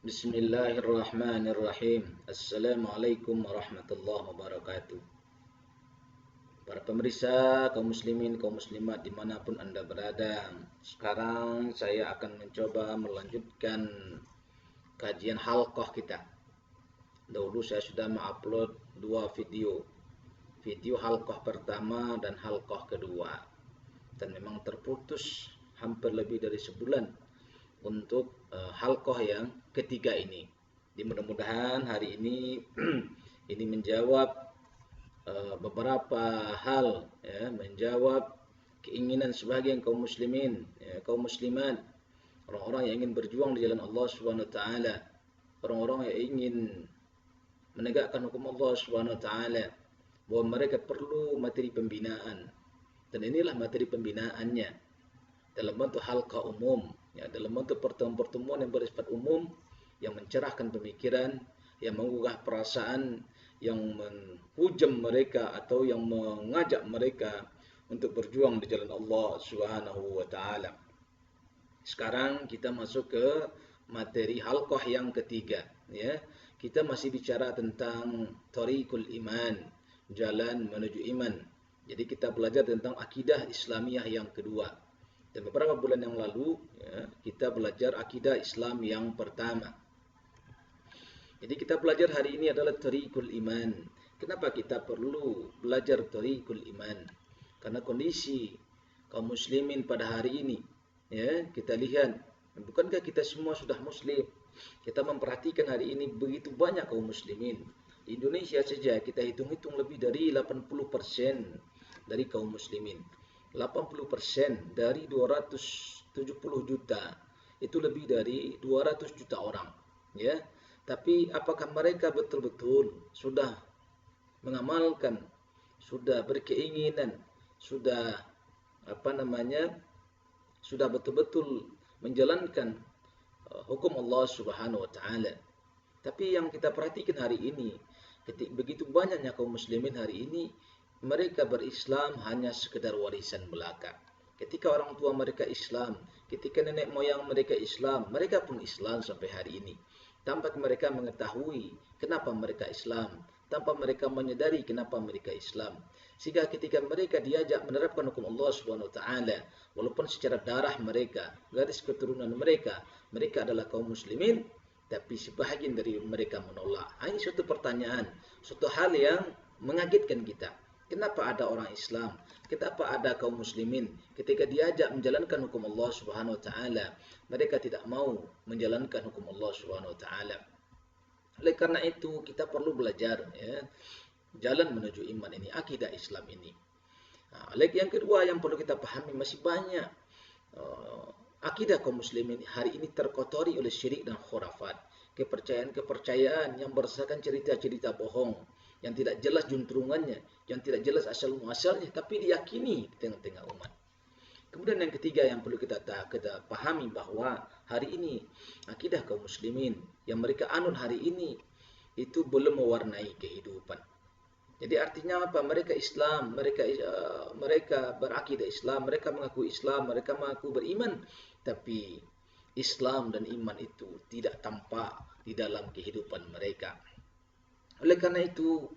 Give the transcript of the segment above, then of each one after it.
Bismillahirrahmanirrahim. Assalamualaikum warahmatullahi wabarakatuh. Para pemirsa, kaum muslimin, kaum muslimat dimanapun Anda berada. Sekarang saya akan mencoba melanjutkan kajian halqah kita. Dahulu saya sudah mengupload dua video. Video halqah pertama dan halqah kedua. Dan memang terputus hampir lebih dari sebulan untuk halqah yang ketiga ini. Jadi mudah-mudahan hari ini ini menjawab beberapa hal, ya, menjawab keinginan sebagian kaum muslimin, ya, kaum muslimat, orang-orang yang ingin berjuang di jalan Allah Subhanahu wa taala, orang-orang yang ingin menegakkan hukum Allah Subhanahu wa taala, bahwa mereka perlu materi pembinaan. Dan inilah materi pembinaannya dalam bentuk halqa umum, ya, dalam bentuk pertemuan-pertemuan yang bersifat umum, yang mencerahkan pemikiran, yang menggugah perasaan, yang menghujam mereka atau yang mengajak mereka untuk berjuang di jalan Allah Subhanahu wa taala. Sekarang kita masuk ke materi halqah yang ketiga, ya. Kita masih bicara tentang thariqul iman, jalan menuju iman. Jadi kita belajar tentang akidah Islamiyah yang kedua. Dan beberapa bulan yang lalu, ya, kita belajar akidah Islam yang pertama. Jadi kita belajar hari ini adalah thariqul iman. Kenapa kita perlu belajar thariqul iman? Karena kondisi kaum muslimin pada hari ini, ya, kita lihat, bukankah kita semua sudah muslim? Kita memperhatikan hari ini begitu banyak kaum muslimin. Di Indonesia saja kita hitung-hitung lebih dari 80% dari kaum muslimin. 80% dari 270 juta itu lebih dari 200 juta orang, ya. Tapi apakah mereka betul-betul sudah mengamalkan, sudah berkeinginan, sudah sudah betul-betul menjalankan hukum Allah Subhanahu wa taala? Tapi yang kita perhatikan hari ini, begitu banyaknya kaum muslimin hari ini, mereka berislam hanya sekedar warisan belaka. Ketika orang tua mereka Islam, ketika nenek moyang mereka Islam, mereka pun Islam sampai hari ini. Tanpa mereka mengetahui kenapa mereka Islam, tanpa mereka menyadari kenapa mereka Islam. Sehingga ketika mereka diajak menerapkan hukum Allah Subhanahu wa taala, walaupun secara darah mereka, garis keturunan mereka, mereka adalah kaum muslimin, tapi sebahagian dari mereka menolak. Ini suatu pertanyaan, suatu hal yang mengagetkan kita. Kenapa ada orang Islam, kenapa ada kaum muslimin ketika diajak menjalankan hukum Allah Subhanahu wa taala, mereka tidak mau menjalankan hukum Allah Subhanahu wa taala. Oleh karena itu kita perlu belajar, ya, jalan menuju iman ini, akidah Islam ini. Oleh yang kedua yang perlu kita pahami, masih banyak akidah kaum muslimin hari ini terkotori oleh syirik dan khurafat, kepercayaan-kepercayaan yang berdasarkan cerita-cerita bohong, yang tidak jelas juntrungannya, yang tidak jelas asal muasalnya, tapi diyakini di tengah-tengah umat. Kemudian yang ketiga yang perlu kita pahami, bahwa hari ini akidah kaum muslimin yang mereka anut hari ini itu belum mewarnai kehidupan. Jadi artinya apa? Mereka Islam, mereka berakidah Islam, mereka mengaku Islam, mereka mengaku beriman, tapi Islam dan iman itu tidak tampak di dalam kehidupan mereka. Oleh karena itu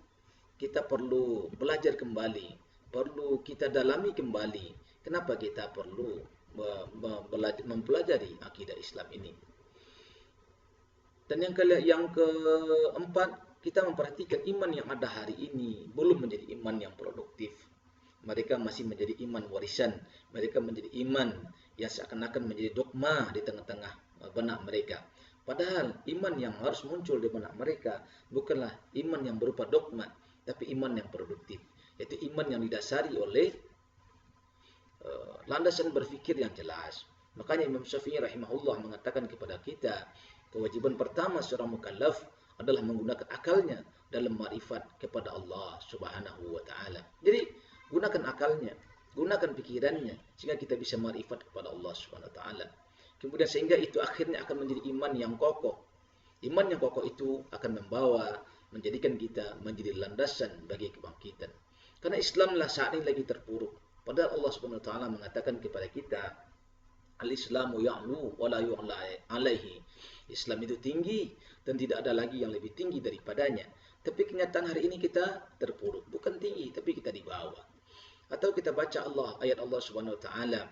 kita perlu belajar kembali, perlu kita dalami kembali kenapa kita perlu mempelajari akidah Islam ini. Dan yang keempat, kita memperhatikan iman yang ada hari ini belum menjadi iman yang produktif. Mereka masih menjadi iman warisan, mereka menjadi iman yang seakan-akan menjadi dogma di tengah-tengah benak mereka. Padahal iman yang harus muncul di benak mereka bukanlah iman yang berupa dogma, tapi iman yang produktif, yaitu iman yang didasari oleh landasan berfikir yang jelas. Makanya Imam Syafi'i rahimahullah mengatakan kepada kita, kewajiban pertama seorang mukallaf adalah menggunakan akalnya dalam ma'rifat kepada Allah Subhanahu wa taala. Jadi gunakan akalnya, gunakan pikirannya sehingga kita bisa ma'rifat kepada Allah Subhanahu wa taala. Kemudian sehingga itu akhirnya akan menjadi iman yang kokoh. Iman yang kokoh itu akan menjadikan kita menjadi landasan bagi kebangkitan. Karena Islamlah saat ini lagi terpuruk. Padahal Allah Subhanahu wa taala mengatakan kepada kita, al-Islamu ya'lu wa la yu'la alaihi. Islam itu tinggi dan tidak ada lagi yang lebih tinggi daripadanya. Tapi kenyataan hari ini kita terpuruk, bukan tinggi tapi kita di bawah. Atau kita baca ayat Allah Subhanahu wa taala,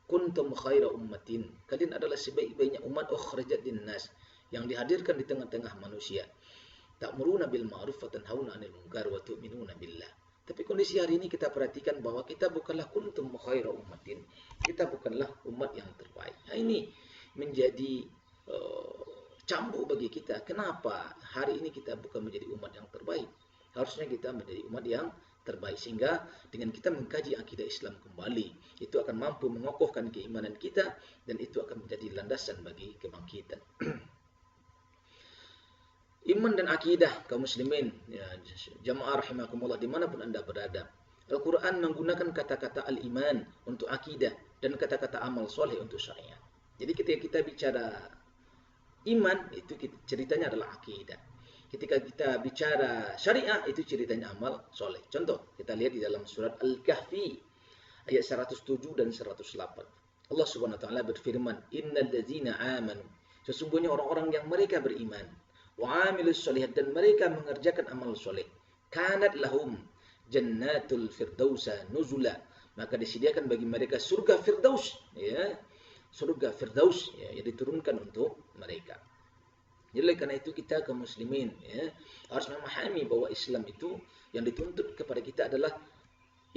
kuntum khaira ummatin, kalian adalah sebaik-baiknya umat ukhrijat linnas, yang dihadirkan di tengah-tengah manusia. Ta'muruna bil ma'ruf wa tanhauna 'anil munkar wa tu'minuna billah. Tapi kondisi hari ini kita perhatikan bahwa kita bukanlah kuntum khaira ummatin, kita bukanlah umat yang terbaik. Nah, ini menjadi cambuk bagi kita. Kenapa hari ini kita bukan menjadi umat yang terbaik? Harusnya kita menjadi umat yang terbaik, sehingga dengan kita mengkaji akidah Islam kembali, itu akan mampu mengokohkan keimanan kita dan itu akan menjadi landasan bagi kebangkitan. Iman dan akidah kaum muslimin, ya, jamaah rahimakumullah dimanapun anda berada. Al-Quran menggunakan kata-kata al-iman untuk akidah dan kata-kata amal soleh untuk syariat. Jadi ketika kita bicara iman, itu ceritanya adalah akidah. Ketika kita bicara syariah, itu ceritanya amal soleh. Contoh, kita lihat di dalam surat Al-Kahfi, ayat 107 dan 108. Allah Subhanahu wa taala berfirman, "Innal ladzina amanu", sesungguhnya orang-orang yang mereka beriman, wa amilus sholihat, dan mereka mengerjakan amal soleh, kanat lahum jannatul firdausa nuzula, maka disediakan bagi mereka surga firdaus, ya, surga firdaus, ya, yang diturunkan untuk mereka. Jadi oleh karena itu kita kaum muslimin, ya, harus memahami bahwa Islam itu yang dituntut kepada kita adalah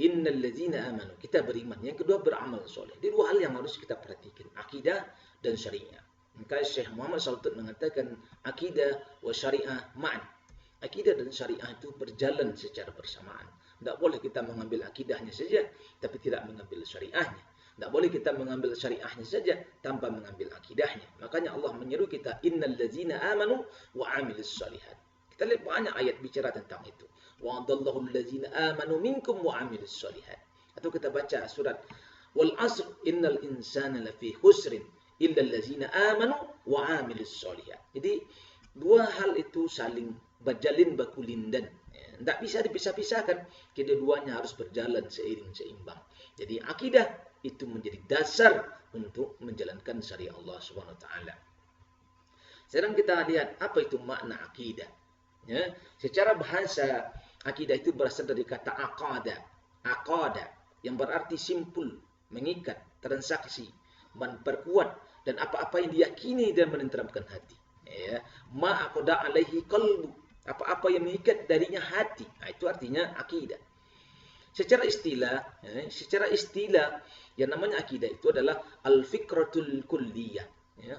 innal ladzina amanu, kita beriman. Yang kedua beramal soleh. Ini dua hal yang harus kita perhatikan, akidah dan syariah. Maka Syekh Muhammad Saltut mengatakan akidah wa syariah ma'an. Akidah dan syariah itu berjalan secara bersamaan. Tidak boleh kita mengambil akidahnya saja tapi tidak mengambil syariahnya. Tidak boleh kita mengambil syariahnya saja tanpa mengambil akidahnya. Makanya Allah menyeru kita, innal ladzina amanu wa amilus shalihat. Kita lihat banyak ayat bicara tentang itu. Wa adallahu alladzina amanu minkum wa amilus shalihat. Atau kita baca surat wal asr innal insana lafi khusrin illa alladzina amanu wa amilus shalihat. Jadi dua hal itu saling berjalin bakulindan. Tidak bisa dipisah-pisahkan. Kedua-duanya harus berjalan seiring seimbang. Jadi akidah itu menjadi dasar untuk menjalankan syariat Allah Subhanahu wa taala. Sekarang kita lihat apa itu makna akidah. Ya, secara bahasa akidah itu berasal dari kata aqada. Aqada yang berarti simpul, mengikat, transaksi, memperkuat dan apa-apa yang diyakini dan menenteramkan hati. Ya, ma aqada alaihi qalbu, apa-apa yang mengikat darinya hati. Nah, itu artinya akidah. Secara istilah, yang namanya akidah itu adalah al-fikratul kulliyah. Ya.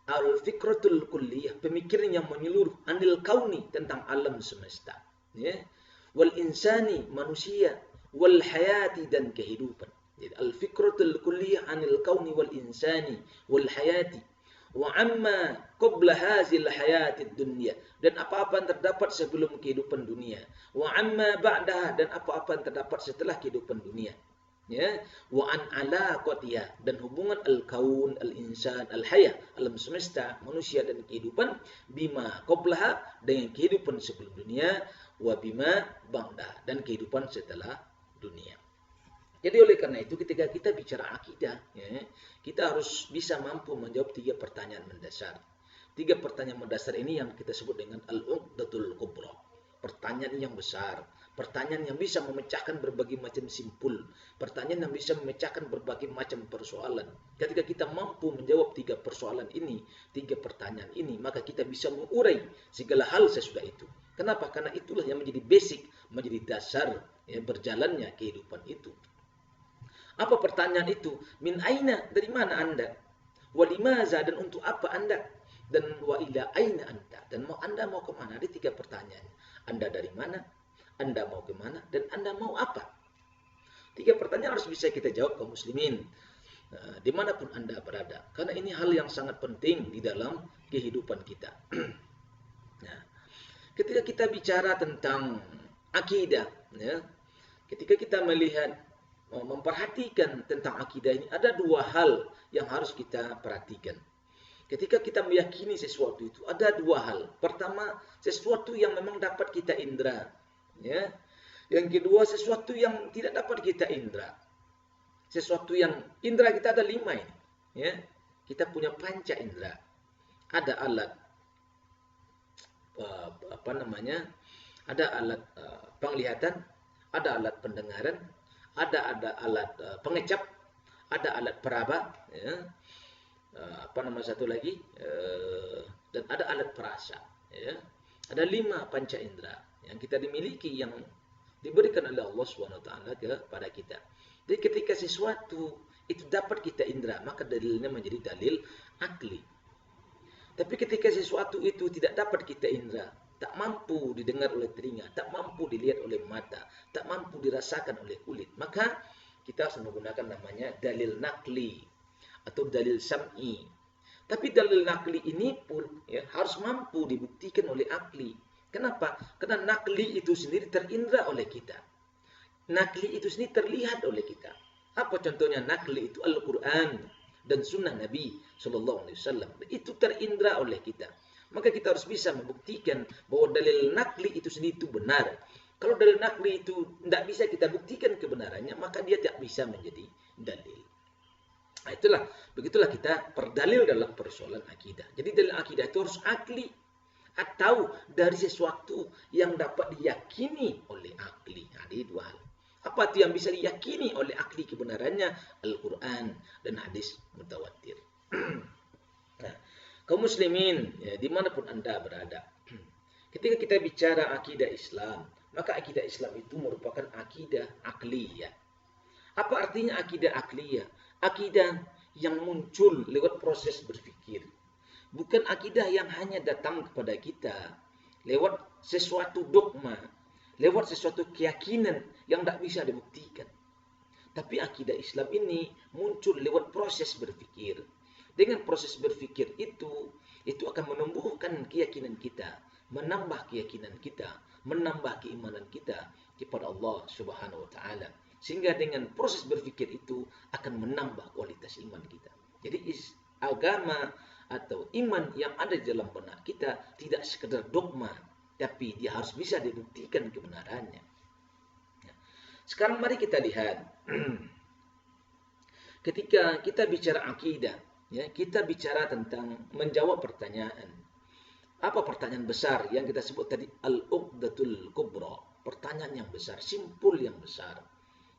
Al-fikratul kulliyah, pemikiran yang menyeluruh, anil kauni, tentang alam semesta. Ya. Wal insani, manusia, wal hayati, dan kehidupan. Jadi al-fikratul kulliyah anil kauni wal insani wal hayati. Wa amma qabla hazil hayatid dunya, dan apa-apa yang terdapat sebelum kehidupan dunia. Wa amma ba'daha, dan apa-apa yang terdapat setelah kehidupan dunia. Ya, wa an alaqatiha, dan hubungan al-kaun, al-insan, al-haya, alam semesta, manusia dan kehidupan, bima qablaha, dengan kehidupan sebelum dunia, wa bima ba'daha, dan kehidupan setelah dunia. Jadi oleh karena itu ketika kita bicara akidah, ya, kita harus bisa mampu menjawab 3 pertanyaan mendasar. 3 pertanyaan mendasar ini yang kita sebut dengan al-uqdatul kubra. Pertanyaan yang besar, pertanyaan yang bisa memecahkan berbagai macam simpul, pertanyaan yang bisa memecahkan berbagai macam persoalan. Ketika kita mampu menjawab 3 persoalan ini, 3 pertanyaan ini, maka kita bisa mengurai segala hal sesudah itu. Kenapa? Karena itulah yang menjadi basic, menjadi dasar, ya, berjalannya kehidupan itu. Apa pertanyaan itu? Min aina, dari mana anda? Wa limaza, dan untuk apa anda? Dan wa ila aina anta, dan anda mau ke mana? Ada 3 pertanyaan. Anda dari mana? Anda mau ke mana? Dan anda mau apa? 3 pertanyaan harus bisa kita jawab kaum muslimin, dimanapun anda berada. Karena ini hal yang sangat penting di dalam kehidupan kita. Nah, ketika kita bicara tentang akidah, ya, ketika kita melihat, memperhatikan tentang akidah ini, ada 2 hal yang harus kita perhatikan. Ketika kita meyakini sesuatu itu, ada 2 hal. Pertama, sesuatu yang memang dapat kita indra. Ya. Yang kedua, sesuatu yang tidak dapat kita indra. Sesuatu yang indra kita ada 5 ini. Ya. Kita punya panca indra. ada alat apa namanya? Ada alat penglihatan, ada alat pendengaran, ada alat pengecap, ada alat peraba, ya. Apa nama satu lagi? Dan ada alat perasa, ya. Ada 5 panca indera yang kita dimiliki, yang diberikan oleh Allah Subhanahu wa taala kepada kita. Jadi ketika sesuatu itu dapat kita indera, maka dalilnya menjadi dalil akli. Tapi ketika sesuatu itu tidak dapat kita indera, tak mampu didengar oleh telinga, tak mampu dilihat oleh mata, tak mampu dirasakan oleh kulit, maka kita harus menggunakan namanya dalil nakli atau dalil sam'i. Tapi dalil nakli ini pun ya, harus mampu dibuktikan oleh akli. Kenapa? Karena nakli itu sendiri terindra oleh kita. Nakli itu sendiri terlihat oleh kita. Apa contohnya? Nakli itu Al-Quran dan sunnah Nabi Shallallahu Alaihi Wasallam. Itu terindra oleh kita. Maka kita harus bisa membuktikan bahwa dalil nakli itu sendiri itu benar. Kalau dalil nakli itu tidak bisa kita buktikan kebenarannya, maka dia tidak bisa menjadi dalil. Nah, begitulah kita berdalil dalam persoalan akidah. Jadi dalil akidah itu harus akli atau dari sesuatu yang dapat diyakini oleh akli. Nah, ini 2 hal. Apa itu yang bisa diyakini oleh akli kebenarannya? Al-Quran dan hadis mutawatir. Nah, kaum muslimin, ya, dimanapun Anda berada, ketika kita bicara akidah Islam, maka akidah Islam itu merupakan akidah akliyah. Apa artinya akidah akliyah? Akidah yang muncul lewat proses berpikir. Bukan akidah yang hanya datang kepada kita lewat sesuatu dogma, lewat sesuatu keyakinan yang tidak bisa dibuktikan. Tapi akidah Islam ini muncul lewat proses berpikir. Dengan proses berpikir itu akan menumbuhkan keyakinan kita, menambah keyakinan kita, menambah keimanan kita kepada Allah Subhanahu wa taala. Sehingga dengan proses berpikir itu akan menambah kualitas iman kita. Jadi agama atau iman yang ada di dalam benak kita tidak sekedar dogma, tapi dia harus bisa dibuktikan kebenarannya. Sekarang mari kita lihat, ketika kita bicara akidah, ya, kita bicara tentang menjawab pertanyaan. Apa pertanyaan besar yang kita sebut tadi? Al-Uqdatul Kubra. Pertanyaan yang besar, simpul yang besar.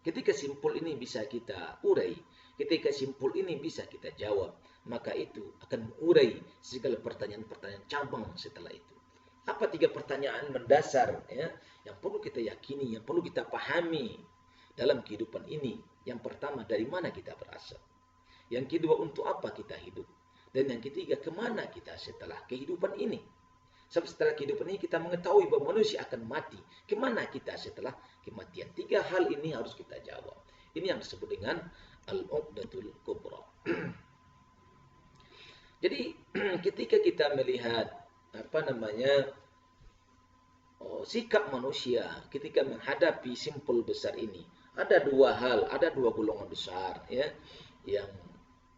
Ketika simpul ini bisa kita urai, ketika simpul ini bisa kita jawab, maka itu akan mengurai segala pertanyaan-pertanyaan cabang setelah itu. Apa 3 pertanyaan mendasar, ya, yang perlu kita yakini, yang perlu kita pahami dalam kehidupan ini? Yang pertama, dari mana kita berasal? Yang kedua, untuk apa kita hidup? Dan yang ketiga, kemana kita setelah kehidupan ini? Sebab setelah kehidupan ini kita mengetahui bahwa manusia akan mati. Kemana kita setelah kematian? 3 hal ini harus kita jawab. Ini yang disebut dengan Al-Uqdatul Kubra. Jadi ketika kita melihat sikap manusia ketika menghadapi simpul besar ini, ada 2 hal, ada 2 golongan besar, ya, yang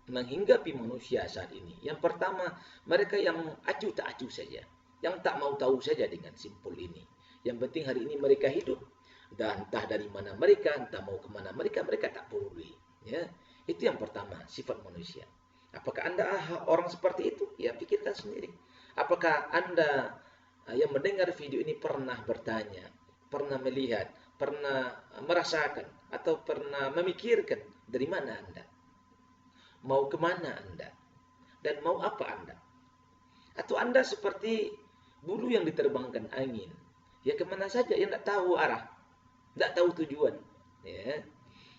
menghinggapi manusia saat ini. Yang pertama, mereka yang acuh tak acuh saja, yang tak mau tahu saja dengan simpul ini. Yang penting hari ini mereka hidup, dan entah dari mana mereka, entah mau kemana mereka tak peduli. Ya, itu yang pertama, sifat manusia. Apakah Anda orang seperti itu? Ya, pikirkan sendiri. Apakah Anda yang mendengar video ini pernah bertanya, pernah melihat, pernah merasakan, atau pernah memikirkan dari mana Anda? Mau kemana Anda? Dan mau apa Anda? Atau Anda seperti bulu yang diterbangkan angin, ya kemana saja, ya tidak tahu arah, tidak tahu tujuan, ya,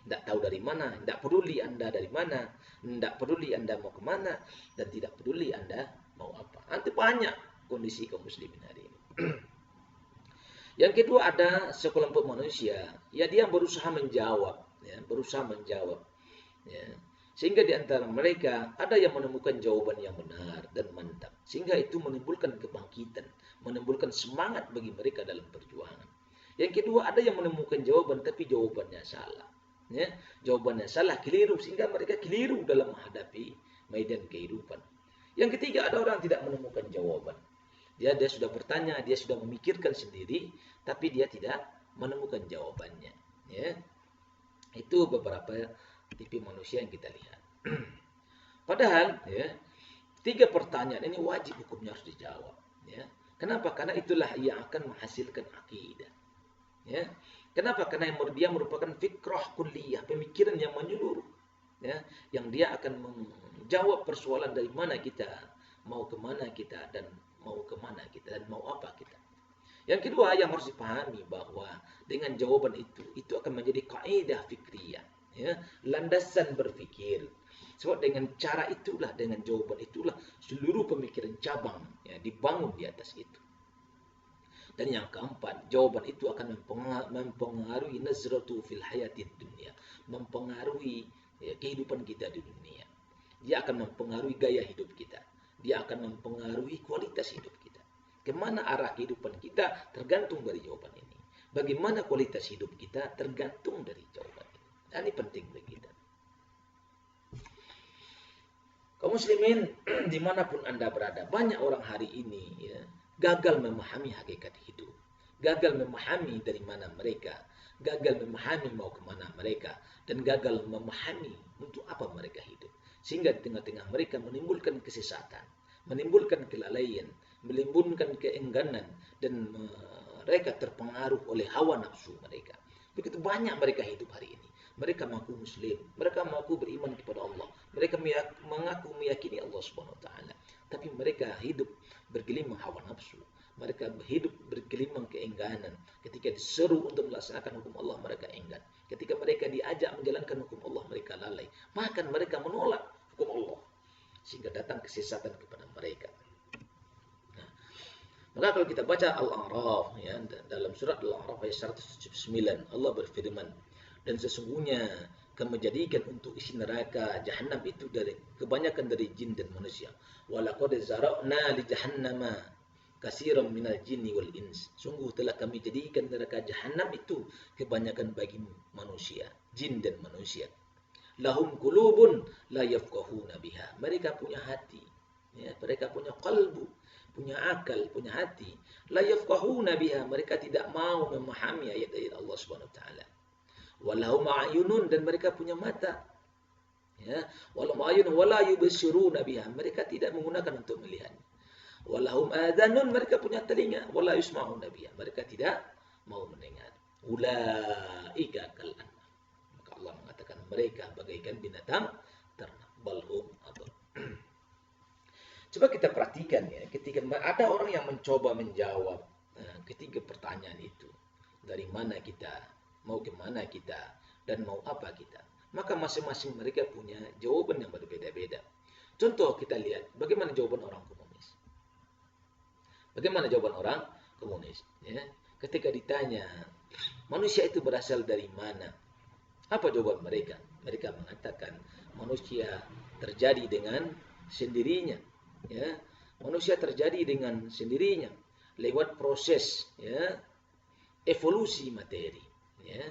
tidak tahu dari mana, tidak peduli Anda dari mana, tidak peduli Anda mau kemana, dan tidak peduli Anda mau apa. Nanti banyak kondisi kaum muslimin hari ini. Yang kedua, ada sekelompok manusia, ya, dia berusaha menjawab, ya, ya. Sehingga di antara mereka ada yang menemukan jawaban yang benar dan mantap. Sehingga itu menimbulkan kebangkitan, menimbulkan semangat bagi mereka dalam perjuangan. Yang kedua, ada yang menemukan jawaban tapi jawabannya salah. Ya, jawabannya salah, keliru, sehingga mereka keliru dalam menghadapi medan kehidupan. Yang ketiga, ada orang tidak menemukan jawaban. Dia sudah bertanya, dia sudah memikirkan sendiri, tapi dia tidak menemukan jawabannya. Ya, itu beberapa tipe manusia yang kita lihat. Padahal, ya, Tiga pertanyaan ini wajib hukumnya harus dijawab. Ya. Kenapa? Karena itulah yang akan menghasilkan akidah. Ya. Kenapa? Karena dia merupakan fikrah kulliyah, pemikiran yang menyeluruh. Ya. Yang dia akan menjawab persoalan dari mana kita, mau kemana kita, dan mau kemana kita, dan mau apa kita. Yang kedua yang harus dipahami bahwa dengan jawaban itu akan menjadi kaidah fikriyah, ya, landasan berpikir. Sebab dengan cara itulah, dengan jawaban itulah seluruh pemikiran cabang ya, dibangun di atas itu. Dan yang keempat, jawaban itu akan mempengaruhi nazratu fil hayatid dunia, mempengaruhi ya, kehidupan kita di dunia. Dia akan mempengaruhi gaya hidup kita. Dia akan mempengaruhi kualitas hidup kita. Kemana arah kehidupan kita tergantung dari jawaban ini. Bagaimana kualitas hidup kita tergantung dari jawaban ini. Dan ini penting bagi kita. Kaum muslimin dimanapun Anda berada, banyak orang hari ini ya, gagal memahami hakikat hidup. Gagal memahami dari mana mereka. Gagal memahami mau kemana mereka. Dan gagal memahami untuk apa mereka hidup. Sehingga di tengah-tengah mereka menimbulkan kesesatan, menimbulkan kelalaian, menimbulkan keengganan, dan mereka terpengaruh oleh hawa nafsu mereka. Begitu banyak mereka hidup hari ini. Mereka mengaku muslim, mereka mengaku beriman kepada Allah, mereka mengaku meyakini Allah Subhanahu wa taala, tapi mereka hidup bergelimang hawa nafsu. Mereka hidup bergelimang keengganan. Ketika diseru untuk melaksanakan hukum Allah, mereka enggan. Ketika mereka diajak menjalankan hukum Allah, mereka lalai. Bahkan mereka menolak hukum Allah. Sehingga datang kesesatan kepada mereka. Nah, maka kalau kita baca Al-A'raf, ya, dalam surat Al-A'raf ayat 179, Allah berfirman, dan sesungguhnya kami menjadikan untuk isi neraka jahanam itu dari kebanyakan dari jin dan manusia. Walaqad zara'na li jahannama kasiran minal jinni wal ins. Sungguh telah kami jadikan neraka jahanam itu kebanyakan bagi manusia, jin dan manusia. Lahum qulubun la yafqahuna biha. Mereka punya hati, ya, mereka punya qalbu, punya akal, punya hati. La yafqahuna biha. Mereka tidak mau memahami ayat-ayat Allah Subhanahu wa taala. Walahum a'yunun, dan mereka punya mata. Ya, walahum a'yunun wala yubsiruna biha. Mereka tidak menggunakan untuk melihat. Walahum adhanun, mereka punya telinga, wala yusma'una biha. Mereka tidak mau mendengar. Ulaika kal an'am. Maka Allah mengatakan mereka bagaikan binatang ternak. Balhum adall. Coba kita perhatikan ya, ketika ada orang yang mencoba menjawab ketiga pertanyaan itu. Dari mana kita, mau kemana kita, dan mau apa kita. Maka masing-masing mereka punya jawaban yang berbeda-beda. Contoh kita lihat bagaimana jawaban orang komunis. Bagaimana jawaban orang komunis? Ya? Ketika ditanya, manusia itu berasal dari mana? Apa jawaban mereka? Mereka mengatakan, manusia terjadi dengan sendirinya. Ya? Manusia terjadi dengan sendirinya lewat proses ya, evolusi materi. Ya?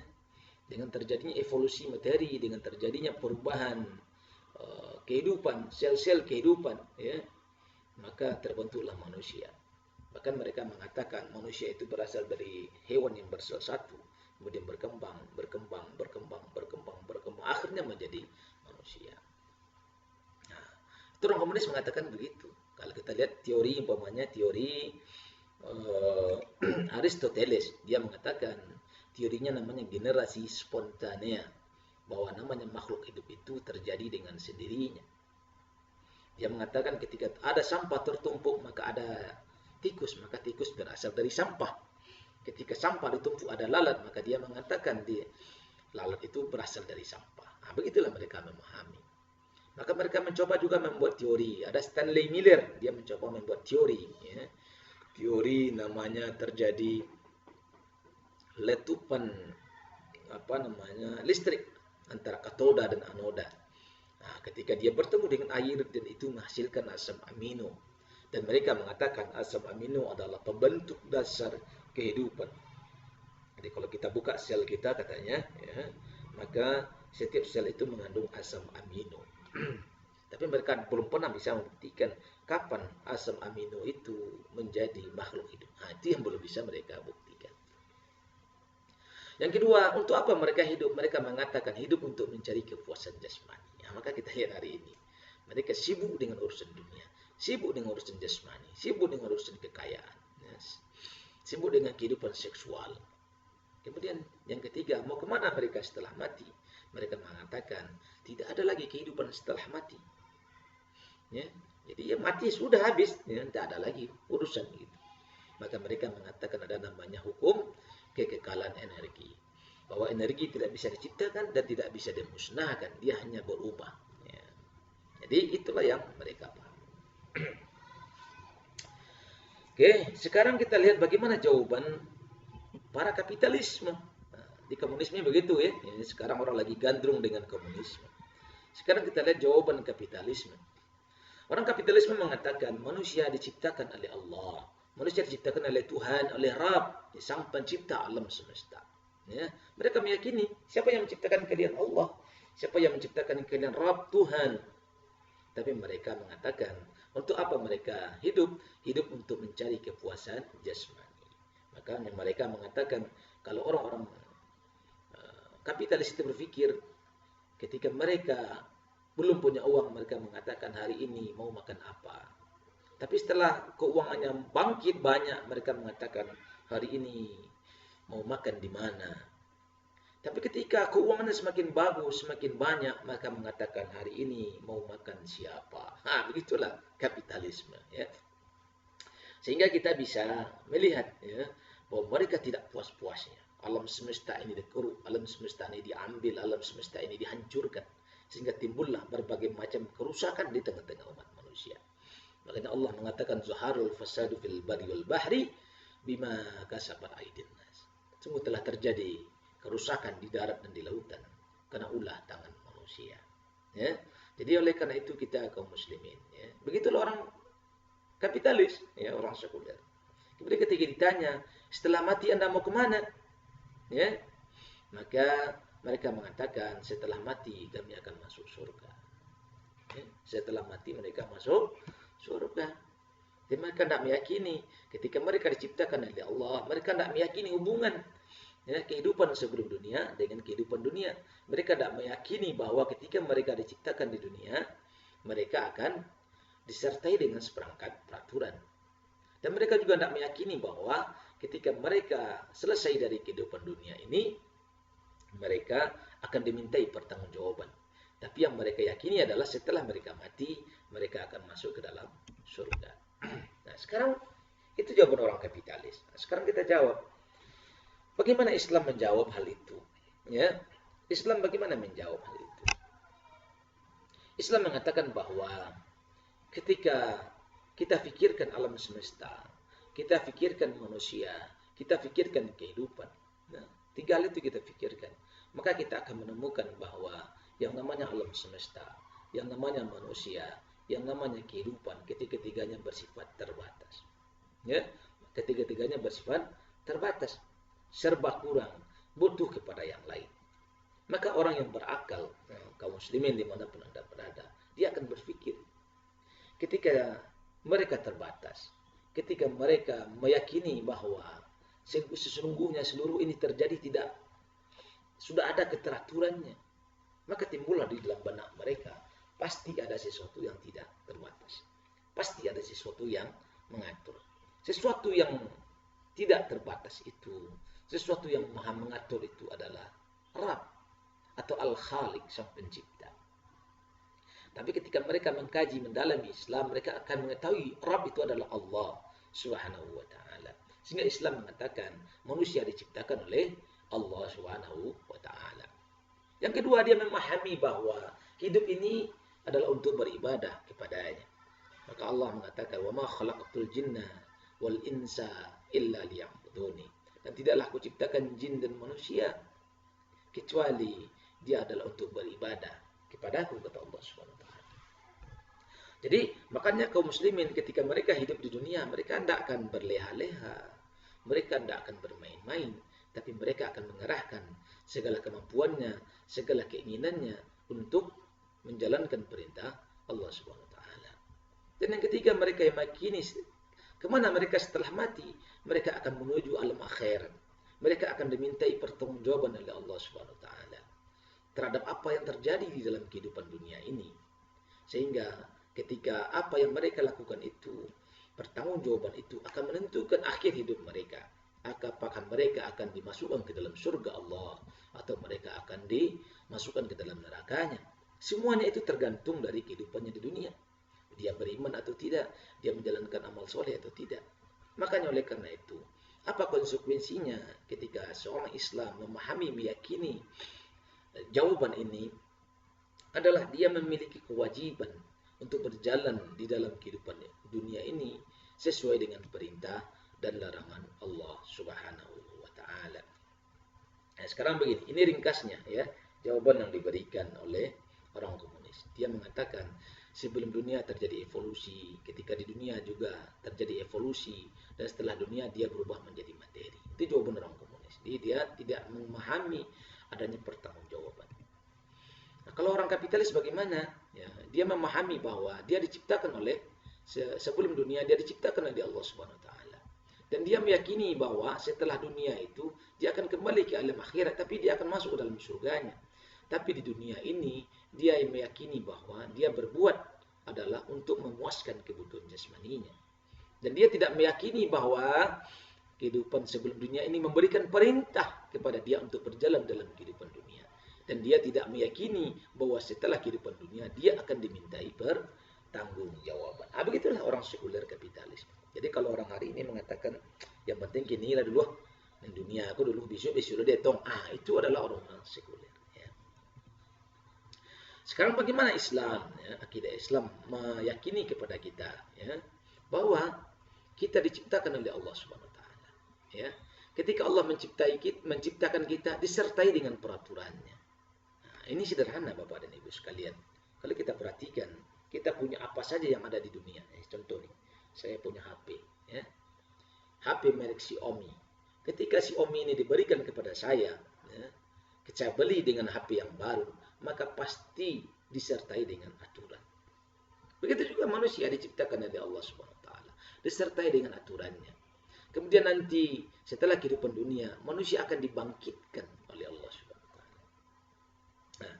Dengan terjadinya evolusi materi, dengan terjadinya perubahan kehidupan, sel-sel kehidupan, ya, maka terbentuklah manusia. Bahkan mereka mengatakan manusia itu berasal dari hewan yang bersel satu, kemudian berkembang, akhirnya menjadi manusia. Nah, itu orang komunis mengatakan begitu. Kalau kita lihat teori, umpamanya teori Aristoteles, dia mengatakan teorinya namanya generasi spontanea, bahwa namanya makhluk hidup itu terjadi dengan sendirinya. Dia mengatakan ketika ada sampah tertumpuk maka ada tikus, maka tikus berasal dari sampah. Ketika sampah ditumpuk ada lalat, maka dia mengatakan lalat itu berasal dari sampah. Nah, begitulah mereka memahami. Maka mereka mencoba juga membuat teori. Ada Stanley Miller, dia mencoba membuat teori. Ya. Teori namanya terjadi letupan listrik antara katoda dan anoda. Nah, ketika dia bertemu dengan air dan itu menghasilkan asam amino. Dan mereka mengatakan asam amino adalah pembentuk dasar kehidupan. Jadi kalau kita buka sel kita katanya, ya, maka setiap sel itu mengandung asam amino. Tapi mereka belum pernah bisa membuktikan kapan asam amino itu menjadi makhluk hidup. Nah, itu yang belum bisa mereka buktikan. Yang kedua, untuk apa mereka hidup? Mereka mengatakan hidup untuk mencari kepuasan jasmani. Ya, maka kita lihat hari ini, mereka sibuk dengan urusan dunia. sibuk dengan urusan jasmani, sibuk dengan urusan kekayaan, ya, sibuk dengan kehidupan seksual. Kemudian yang ketiga, mau kemana mereka setelah mati? Mereka mengatakan tidak ada lagi kehidupan setelah mati. Ya, jadi ya mati sudah habis, ya, tidak ada lagi urusan gitu. Maka mereka mengatakan ada namanya hukum kekekalan energi. Bahwa energi tidak bisa diciptakan dan tidak bisa dimusnahkan, dia hanya berubah. Ya. Jadi itulah yang mereka paham. Oke, sekarang kita lihat bagaimana jawaban para kapitalisme. Nah, di komunisme begitu ya. Ini sekarang orang lagi gandrung dengan komunisme. Sekarang kita lihat jawaban kapitalisme. Orang kapitalisme mengatakan manusia diciptakan oleh Allah. Manusia diciptakan oleh Tuhan, oleh Rabb, Sang Pencipta alam semesta. Ya, mereka meyakini siapa yang menciptakan kalian? Allah. Siapa yang menciptakan kalian? Rabb, Tuhan. Tapi mereka mengatakan untuk apa mereka hidup? Hidup untuk mencari kepuasan jasmani. Maka mereka mengatakan kalau orang-orang kapitalis itu berpikir ketika mereka belum punya uang, mereka mengatakan hari ini mau makan apa. Tapi setelah keuangannya bangkit banyak, mereka mengatakan hari ini mau makan di mana. Tapi ketika keuangannya semakin bagus, semakin banyak, maka mengatakan hari ini mau makan siapa. Begitulah kapitalisme. Ya. Sehingga kita bisa melihat ya, bahwa mereka tidak puas-puasnya. Alam semesta ini dikeruk, alam semesta ini diambil, alam semesta ini dihancurkan. Sehingga timbullah berbagai macam kerusakan di tengah-tengah umat manusia. Makanya Allah mengatakan zuharul fasadu fil barri wal bahri bima kasabat aydin nas. Sungguh telah terjadi kerusakan di darat dan di lautan karena ulah tangan manusia. Ya. Jadi oleh karena itu kita kaum muslimin, ya. Begitulah orang kapitalis, ya, orang sekuler. Kemudian ketika ditanya, setelah mati Anda mau kemana? Ya, maka mereka mengatakan setelah mati kami akan masuk surga. Ya, setelah mati mereka masuk surga. Jadi mereka tidak meyakini ketika mereka diciptakan oleh Allah, mereka tidak meyakini hubungan ya, kehidupan sebelum dunia dengan kehidupan dunia. Mereka tidak meyakini bahwa ketika mereka diciptakan di dunia, mereka akan disertai dengan seperangkat peraturan. Dan mereka juga tidak meyakini bahwa ketika mereka selesai dari kehidupan dunia ini, mereka akan dimintai pertanggungjawaban. Tapi yang mereka yakini adalah setelah mereka mati, mereka akan masuk ke dalam surga. Nah, sekarang itu jawaban orang kapitalis. Nah, sekarang kita jawab, bagaimana Islam menjawab hal itu? Ya, Islam bagaimana menjawab hal itu? Islam mengatakan bahwa ketika kita pikirkan alam semesta, kita pikirkan manusia, kita pikirkan kehidupan, nah, tiga hal itu kita pikirkan, maka kita akan menemukan bahwa yang namanya alam semesta, yang namanya manusia, yang namanya kehidupan, ketiga-tiganya bersifat terbatas. Ya, ketiga-tiganya bersifat terbatas, serba kurang, butuh kepada yang lain. Maka orang yang berakal, kaum muslimin dimanapun Anda berada, dia akan berpikir, ketika mereka terbatas, ketika mereka meyakini bahwa sesungguhnya seluruh ini terjadi tidak sudah ada keteraturannya, maka timbullah di dalam benak mereka pasti ada sesuatu yang tidak terbatas, pasti ada sesuatu yang mengatur, sesuatu yang tidak terbatas itu, sesuatu yang maha mengatur itu adalah Rabb atau Al-Khaliq, Sang Pencipta. Tapi ketika mereka mengkaji mendalami Islam, mereka akan mengetahui Rabb itu adalah Allah Subhanahu wa taala. Sehingga Islam mengatakan manusia diciptakan oleh Allah Subhanahu wa taala. Yang kedua, dia memahami bahwa hidup ini adalah untuk beribadah kepadanya. Maka Allah mengatakan, "Wa ma khalaqtul jinna wal insa illa liya'buduni." Dan tidaklah aku ciptakan jin dan manusia kecuali dia adalah untuk beribadah kepadaku, kata Allah Subhanahu wa taala. Jadi, makanya kaum muslimin ketika mereka hidup di dunia, mereka tidak akan berleha-leha, mereka tidak akan bermain-main, tapi mereka akan mengerahkan segala kemampuannya, segala keinginannya untuk menjalankan perintah Allah Subhanahu wa taala. Dan yang ketiga, mereka yang meyakini kemana mereka setelah mati, mereka akan menuju alam akhirat. Mereka akan dimintai pertanggungjawaban oleh Allah Subhanahu wa taala terhadap apa yang terjadi di dalam kehidupan dunia ini. Sehingga ketika apa yang mereka lakukan itu, pertanggungjawaban itu akan menentukan akhir hidup mereka. Apakah mereka akan dimasukkan ke dalam surga Allah atau mereka akan dimasukkan ke dalam nerakanya. Semuanya itu tergantung dari kehidupannya di dunia. Dia beriman atau tidak, dia menjalankan amal soleh atau tidak. Makanya oleh karena itu, apa konsekuensinya ketika seorang Islam memahami, meyakini jawaban ini adalah dia memiliki kewajiban untuk berjalan di dalam kehidupan dunia ini sesuai dengan perintah dan larangan Allah Subhanahu wa taala. Nah, sekarang begini, ini ringkasnya ya, jawaban yang diberikan oleh orang komunis. Dia mengatakan sebelum dunia terjadi evolusi, ketika di dunia juga terjadi evolusi, dan setelah dunia dia berubah menjadi materi. Itu jawaban orang komunis. Jadi dia tidak memahami adanya pertanggungjawaban. Nah, kalau orang kapitalis bagaimana? Ya, dia memahami bahwa dia diciptakan oleh sebelum dunia dia diciptakan oleh Allah Subhanahu wa taala. Dan dia meyakini bahwa setelah dunia itu dia akan kembali ke alam akhirat, tapi dia akan masuk ke dalam surganya. Tapi di dunia ini dia meyakini bahwa dia berbuat adalah untuk memuaskan kebutuhan jasmaninya. Dan dia tidak meyakini bahwa kehidupan sebelum dunia ini memberikan perintah kepada dia untuk berjalan dalam kehidupan dunia. Dan dia tidak meyakini bahwa setelah kehidupan dunia dia akan dimintai pertanggungjawaban. Begitulah orang sekuler kapitalis. Jadi kalau orang hari ini mengatakan yang penting kini lah dulu, dan dunia aku dulu besok dia tong. Itu adalah orang sekuler. Ya. Sekarang bagaimana Islam? Ya, akidah Islam meyakini kepada kita ya, bahwa kita diciptakan oleh Allah Subhanahu Wa Taala. Ya, ketika Allah menciptakan kita disertai dengan peraturannya. Nah, ini sederhana Bapak dan Ibu sekalian. Kalau kita perhatikan, kita punya apa saja yang ada di dunia. Contoh nih, saya punya HP, ya. HP merek Xiaomi. Ketika Xiaomi ini diberikan kepada saya, ya, saya beli dengan HP yang baru, maka pasti disertai dengan aturan. Begitu juga manusia diciptakan oleh Allah Subhanahu wa taala, disertai dengan aturannya. Kemudian nanti setelah kehidupan dunia, manusia akan dibangkitkan oleh Allah Subhanahu wa taala. Nah,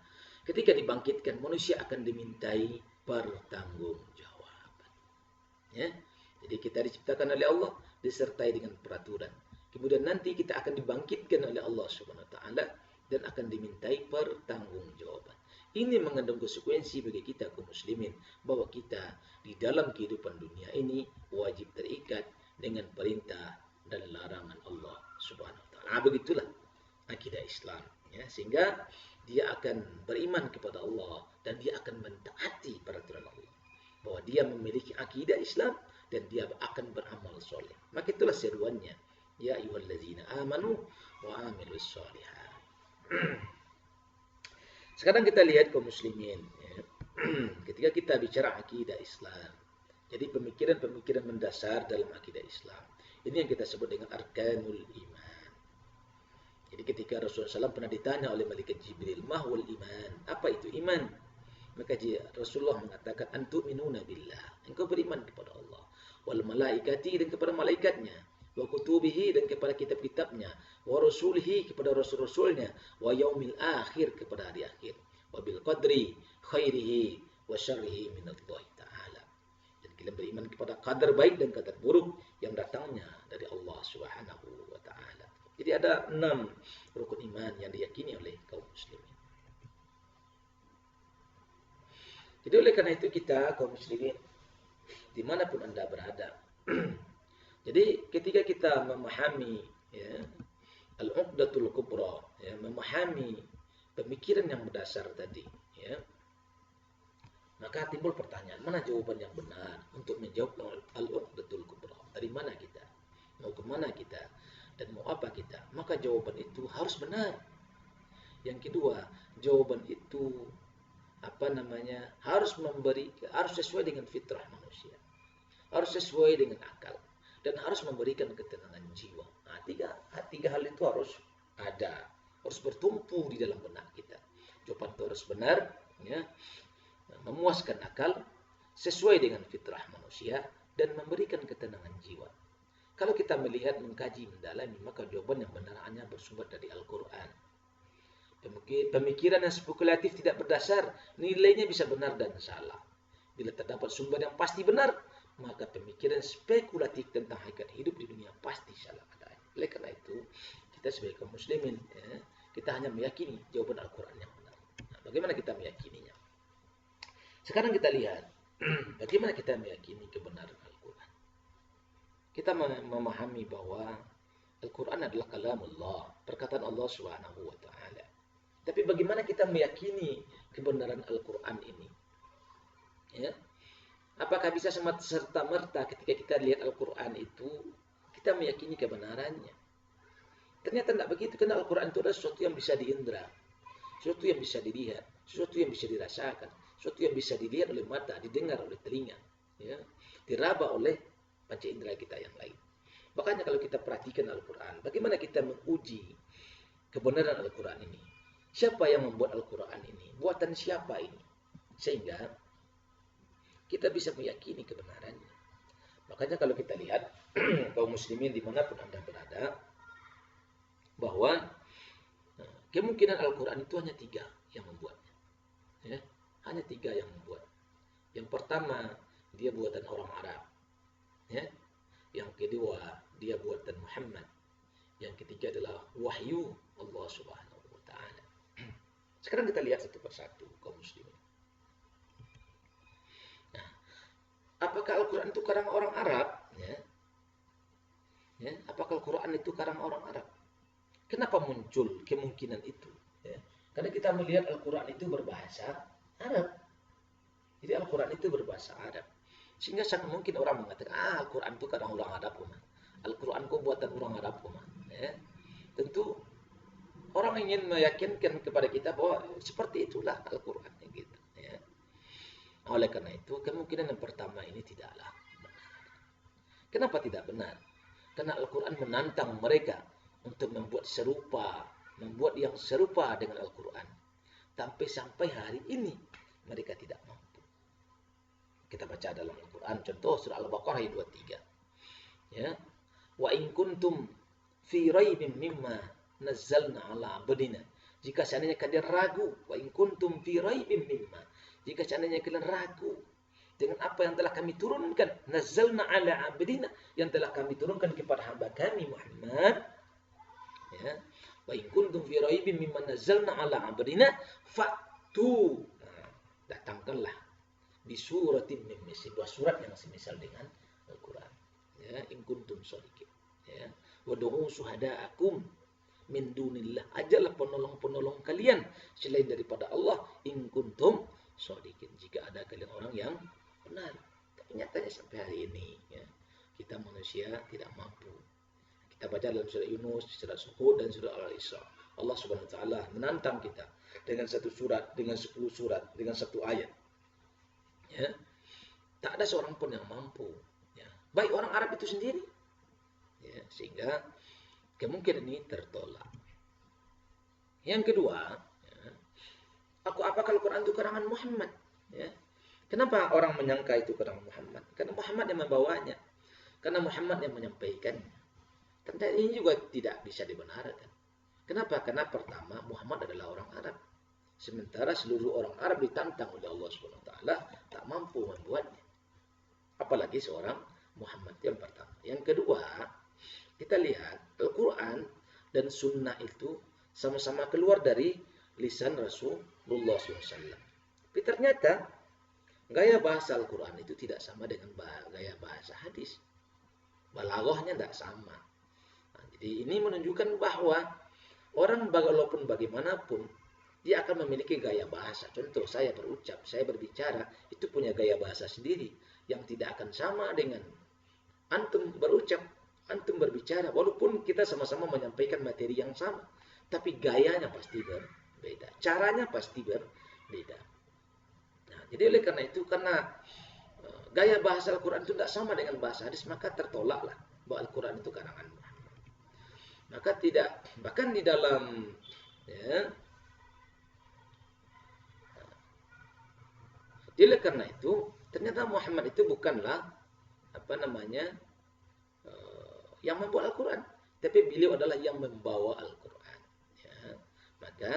ketika dibangkitkan, manusia akan dimintai pertanggungjawaban. Ya. Jadi kita diciptakan oleh Allah disertai dengan peraturan. Kemudian nanti kita akan dibangkitkan oleh Allah Subhanahu wa taala dan akan dimintai pertanggungjawaban. Ini mengandung konsekuensi bagi kita kaum muslimin bahwa kita di dalam kehidupan dunia ini wajib terikat dengan perintah dan larangan Allah Subhanahu wa taala. Begitulah akidah Islam ya, sehingga dia akan beriman kepada Allah dan dia akan mentaati peraturan Allah. Bahwa dia memiliki akidah Islam dan dia akan beramal soleh. Maka itulah seruannya, ya ayyuhallazina amanu wa amilus sholihat. Sekarang kita lihat kaum muslimin ya. Ketika kita bicara akidah Islam, jadi pemikiran-pemikiran mendasar dalam akidah Islam, ini yang kita sebut dengan arkanul iman. Jadi ketika Rasulullah SAW pernah ditanya oleh malaikat Jibril, mahwal iman, apa itu iman? Maka Rasulullah mengatakan, antu'minuna billah, engkau beriman kepada Allah, wal malaikati, dan kepada malaikatnya, wa kutubihi, dan kepada kitab-kitabnya, wa rasulihi, kepada rasul-rasulnya, wa yaumil akhir, kepada hari akhir, wa bil qadri khairihi wa syarrihi minallahi ta'ala. Dan kita beriman kepada qadar baik dan qadar buruk yang datangnya dari Allah Subhanahu wa ta'ala. Jadi ada 6 rukun iman yang diyakini oleh kaum muslimin. Jadi oleh karena itu kita kaum muslimin dimanapun Anda berada, jadi ketika kita memahami ya, al-uqdatul kubra, ya, memahami pemikiran yang berdasar tadi, ya, maka timbul pertanyaan, mana jawaban yang benar untuk menjawab al-uqdatul kubra? Dari mana kita? Mau kemana kita? Dan mau apa kita? Maka jawaban itu harus benar. Yang kedua, jawaban itu harus sesuai dengan fitrah manusia, harus sesuai dengan akal, dan harus memberikan ketenangan jiwa. Nah, tiga hal itu harus ada, harus bertumpu di dalam benak kita. Jawaban itu harus benar, ya, memuaskan akal, sesuai dengan fitrah manusia, dan memberikan ketenangan jiwa. Kalau kita melihat, mengkaji, mendalami, maka jawaban yang benar hanya bersumber dari Al-Quran. Pemikiran yang spekulatif tidak berdasar, nilainya bisa benar dan salah. Bila terdapat sumber yang pasti benar, maka pemikiran spekulatif tentang hakikat hidup di dunia pasti salah adanya. Oleh karena itu, kita sebagai kaum muslimin, ya, kita hanya meyakini jawaban Al-Quran yang benar. Nah, bagaimana kita meyakininya? Sekarang kita lihat, bagaimana kita meyakini kebenaran Al-Quran. Kita memahami bahwa Al-Quran adalah kalamullah, perkataan Allah Subhanahu wa Ta'ala. Tapi bagaimana kita meyakini kebenaran Al-Quran ini? Ya. Apakah bisa serta-merta ketika kita lihat Al-Quran itu, kita meyakini kebenarannya? Ternyata tidak begitu, karena Al-Quran itu adalah sesuatu yang bisa diindra, sesuatu yang bisa dilihat, sesuatu yang bisa dirasakan, sesuatu yang bisa dilihat oleh mata, didengar oleh telinga, ya, diraba oleh panca indera kita yang lain. Makanya kalau kita perhatikan Al-Quran, bagaimana kita menguji kebenaran Al-Quran ini? Siapa yang membuat Al-Quran ini? Buatan siapa ini? Sehingga kita bisa meyakini kebenarannya. Makanya kalau kita lihat kaum muslimin dimanapun Anda berada, bahwa kemungkinan Al-Quran itu hanya 3 yang membuatnya. Ya, hanya 3 yang membuat. Yang pertama, dia buatan orang Arab. Ya. Yang kedua, dia buatan Muhammad. Yang ketiga adalah wahyu Allah Subhanahu wa Ta'ala. Sekarang kita lihat satu persatu kaum muslimin. Nah, apakah Al-Quran itu karang orang Arab? Ya. Ya, apakah Al-Quran itu karang orang Arab? Kenapa muncul kemungkinan itu? Ya. Karena kita melihat Al-Quran itu berbahasa Arab. Jadi Al-Quran itu berbahasa Arab. Sehingga sangat mungkin orang mengatakan, Al-Quran itu karang orang Arab. Al-Quran itu buatan orang Arab. Ya. Tentu orang ingin meyakinkan kepada kita bahwa seperti itulah Al-Quran. Gitu. Ya. Oleh karena itu, kemungkinan yang pertama ini tidaklah benar. Kenapa tidak benar? Karena Al-Quran menantang mereka untuk membuat yang serupa dengan Al-Quran. Sampai hari ini mereka tidak mampu. Kita baca dalam Al-Quran, contoh surah Al-Baqarah ayat 23. Ya. Wa in kuntum fi raibin mimma nazzalna ala abdina. Jika seandainya kalian ragu, wa in kuntum fi raibin mimma. Jika seandainya kalian ragu dengan apa yang telah kami turunkan, nazzalna ala abdina, yang telah kami turunkan kepada hamba kami Muhammad. Ya. Wa in kuntum fi raibin mimma nazzalna ala abdina fa'tu. Nah, datangkanlah di suratin min misli, sebuah surat yang semisal dengan Al-Quran. Ya, in kuntum shadiqin. Ya, wa du'u syuhada'akum min dunillah. Ajalah penolong-penolong kalian selain daripada Allah, in kuntum shadiqin. Jika ada kalian orang yang benar. Tapi nyatanya sampai hari ini, ya, kita manusia tidak mampu. Kita baca dalam surah Yunus, surah Hud, dan surah Al-Isra. Allah Subhanahu wa Ta'ala menantang kita dengan satu surat, dengan 10 surat, dengan satu ayat. Ya, tak ada seorang pun yang mampu. Ya, baik orang Arab itu sendiri. Ya, sehingga kemungkinan ini tertolak. Yang kedua, ya, apakah Al-Quran itu karangan Muhammad? Ya. Kenapa orang menyangka itu karangan Muhammad? Karena Muhammad yang membawanya. Karena Muhammad yang menyampaikannya. Tentu ini juga tidak bisa dibenarkan. Kenapa? Karena pertama, Muhammad adalah orang Arab. Sementara seluruh orang Arab ditantang oleh Allah Subhanahu wa Ta'ala, tak mampu membuatnya. Apalagi seorang Muhammad, yang pertama. Yang kedua, kita lihat Al-Quran dan Sunnah itu sama-sama keluar dari lisan Rasulullah SAW. Tapi ternyata gaya bahasa Al-Quran itu tidak sama dengan gaya bahasa hadis. Balaghahnya tidak sama. Nah, jadi ini menunjukkan bahwa orang walaupun bagaimanapun, dia akan memiliki gaya bahasa. Contoh, saya berucap, saya berbicara, itu punya gaya bahasa sendiri yang tidak akan sama dengan antum berucap, antum berbicara. Walaupun kita sama-sama menyampaikan materi yang sama, tapi gayanya pasti berbeda, caranya pasti berbeda. Nah, jadi oleh karena itu, karena gaya bahasa Al-Quran itu tidak sama dengan bahasa hadis, maka tertolaklah bahwa Al-Quran itu karangan Muhammad. Maka tidak, bahkan di dalam, ya, jadi karena itu ternyata Muhammad itu bukanlah yang membuat Al-Quran, tapi beliau adalah yang membawa Al-Quran. Ya. Maka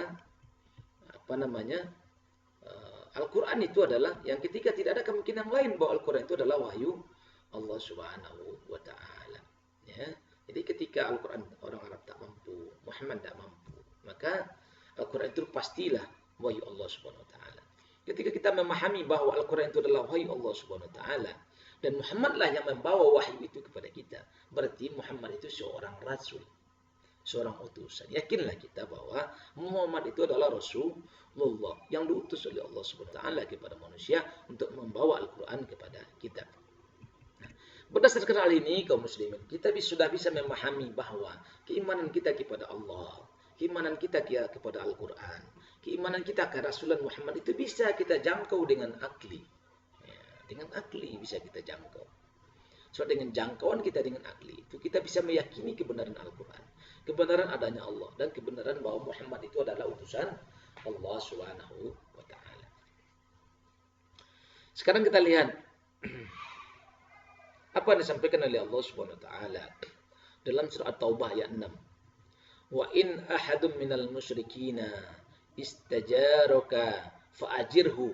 Al-Quran itu adalah yang ketika tidak ada kemungkinan lain bahwa Al-Quran itu adalah wahyu Allah Subhanahu wa Ta'ala. Ya. Jadi ketika Al-Quran orang Arab tak mampu, Muhammad tak mampu, maka Al-Quran itu pastilah wahyu Allah Subhanahu wa Ta'ala. Ketika kita memahami bahwa Al-Quran itu adalah wahyu Allah Subhanahu wa Ta'ala dan Muhammadlah yang membawa wahyu itu kepada kita, berarti Muhammad itu seorang rasul, seorang utusan. Yakinlah kita bahwa Muhammad itu adalah Rasulullah yang diutus oleh Allah Subhanahu wa Ta'ala kepada manusia untuk membawa Al-Quran kepada kita. Berdasarkan hal ini, kaum muslimin, kita sudah bisa memahami bahwa keimanan kita kepada Allah, keimanan kita kepada Al-Quran, keimanan kita ke Rasulullah Muhammad itu bisa kita jangkau dengan akli. Ya, dengan akli bisa kita jangkau. So, dengan jangkauan kita dengan akli, itu kita bisa meyakini kebenaran Al-Quran, kebenaran adanya Allah, dan kebenaran bahwa Muhammad itu adalah utusan Allah Subhanahu wa Ta'ala. Sekarang kita lihat apa yang disampaikan oleh Allah Subhanahu wa Ta'ala dalam surah At-Taubah ayat 6. Wa in ahadun minal musyrikina istajaraka fa'ajirhu.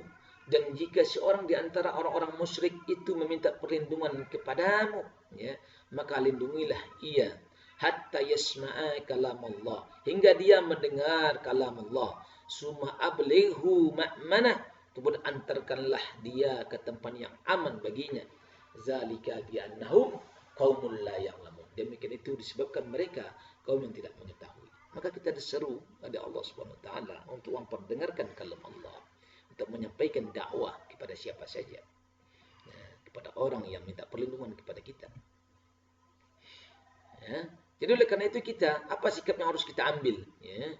Dan jika seorang di antara orang-orang musyrik itu meminta perlindungan kepadamu, ya, maka lindungilah ia hatta yasma'a kalam Allah, hingga dia mendengar kalam Allah. Summa ablighu ma'manah, kemudian antarkanlah dia ke tempat yang aman baginya. Zalika bi'annahum qaumul la ya'lamun. Demikian itu disebabkan mereka kaum yang tidak mengetahui. Maka kita diseru oleh Allah Subhanahu wa Ta'ala untuk memperdengarkan kalam Allah, untuk menyampaikan dakwah kepada siapa saja, ya, kepada orang yang minta perlindungan kepada kita. Ya. Jadi oleh karena itu kita, apa sikap yang harus kita ambil? Ya.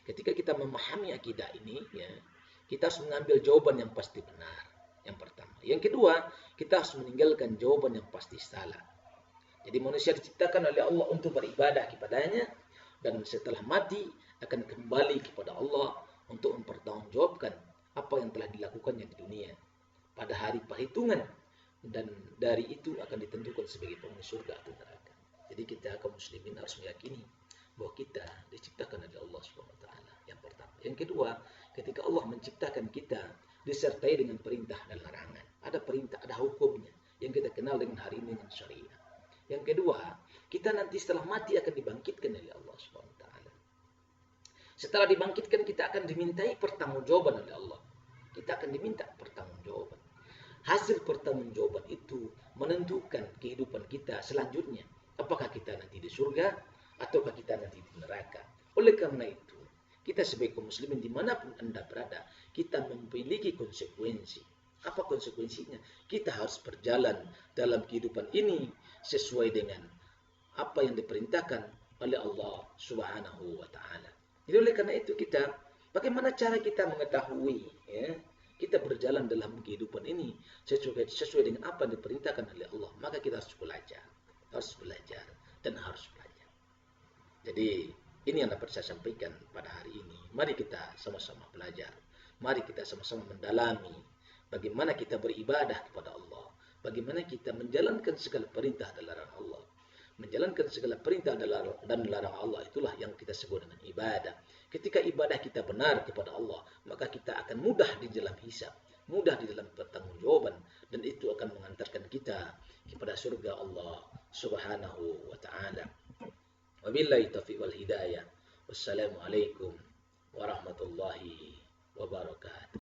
Ketika kita memahami akidah ini, ya, kita harus mengambil jawaban yang pasti benar. Yang pertama. Yang kedua, kita harus meninggalkan jawaban yang pasti salah. Jadi manusia diciptakan oleh Allah untuk beribadah kepadanya, dan setelah mati akan kembali kepada Allah untuk mempertanggungjawabkan apa yang telah dilakukannya di dunia pada hari perhitungan, dan dari itu akan ditentukan sebagai penghuni surga atau neraka. Jadi kita kaum muslimin harus meyakini bahwa kita diciptakan oleh Allah Subhanahu wa Ta'ala. Yang pertama. Yang kedua, ketika Allah menciptakan kita disertai dengan perintah dan larangan. Ada perintah, ada hukumnya yang kita kenal dengan hari ini dengan syariah. Yang kedua, kita nanti setelah mati akan dibangkitkan oleh Allah Subhanahu wa Ta'ala. Setelah dibangkitkan kita akan dimintai pertanggungjawaban oleh Allah. Kita akan diminta pertanggungjawaban. Hasil pertanggungjawaban itu menentukan kehidupan kita selanjutnya. Apakah kita nanti di surga ataukah kita nanti di neraka. Oleh karena itu, kita sebagai kaum muslimin dimanapun Anda berada, kita memiliki konsekuensi. Apa konsekuensinya? Kita harus berjalan dalam kehidupan ini sesuai dengan apa yang diperintahkan oleh Allah Subhanahu wa Ta'ala. Jadi oleh karena itu kita, bagaimana cara kita mengetahui, ya, kita berjalan dalam kehidupan ini sesuai dengan apa yang diperintahkan oleh Allah. Maka kita harus belajar dan harus belajar. Jadi ini yang dapat saya sampaikan pada hari ini. Mari kita sama-sama belajar. Mari kita sama-sama mendalami bagaimana kita beribadah kepada Allah. Bagaimana kita menjalankan segala perintah dan larangan Allah. Menjalankan segala perintah dan larangan Allah, itulah yang kita sebut dengan ibadah. Ketika ibadah kita benar kepada Allah, maka kita akan mudah di dalam hisab, mudah di dalam pertanggungjawaban, dan itu akan mengantarkan kita kepada surga Allah Subhanahu wa Ta'ala. Wabillahi taufiq wal hidayah. Wassalamualaikum warahmatullahi wabarakatuh.